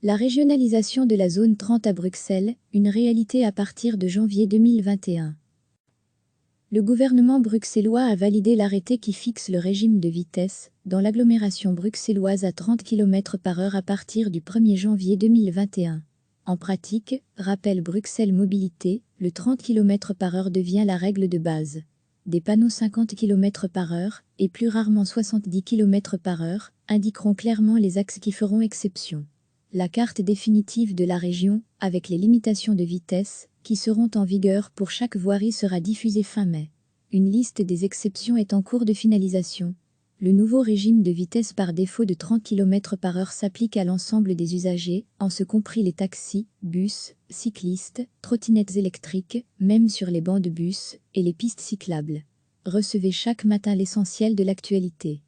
La régionalisation de la zone 30 à Bruxelles, une réalité à partir de janvier 2021. Le gouvernement bruxellois a validé l'arrêté qui fixe le régime de vitesse dans l'agglomération bruxelloise à 30 km/h à partir du 1er janvier 2021. En pratique, rappelle Bruxelles Mobilité, le 30 km/h devient la règle de base. Des panneaux 50 km/h et plus rarement 70 km/h indiqueront clairement les axes qui feront exception. La carte définitive de la région, avec les limitations de vitesse, qui seront en vigueur pour chaque voirie sera diffusée fin mai. Une liste des exceptions est en cours de finalisation. Le nouveau régime de vitesse par défaut de 30 km/h s'applique à l'ensemble des usagers, en ce compris les taxis, bus, cyclistes, trottinettes électriques, même sur les bancs de bus, et les pistes cyclables. Recevez chaque matin l'essentiel de l'actualité.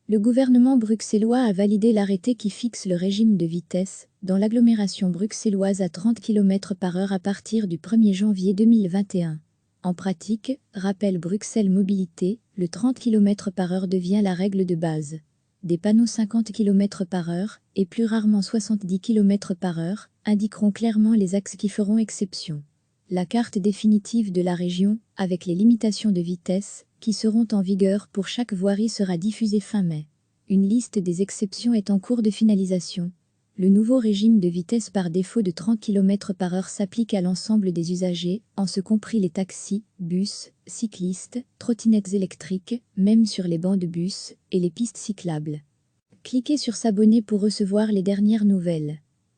Le gouvernement bruxellois a validé l'arrêté qui fixe le régime de vitesse dans l'agglomération bruxelloise à 30 km/h à partir du 1er janvier 2021. En pratique, rappelle Bruxelles Mobilité, le 30 km/h devient la règle de base. Des panneaux 50 km/h et plus rarement 70 km/h indiqueront clairement les axes qui feront exception. La carte définitive de la région, avec les limitations de vitesse, qui seront en vigueur pour chaque voirie sera diffusée fin mai. Une liste des exceptions est en cours de finalisation. Le nouveau régime de vitesse par défaut de 30 km/h s'applique à l'ensemble des usagers, en ce compris les taxis, bus, cyclistes, trottinettes électriques, même sur les bancs de bus, et les pistes cyclables. Cliquez sur s'abonner pour recevoir les dernières nouvelles.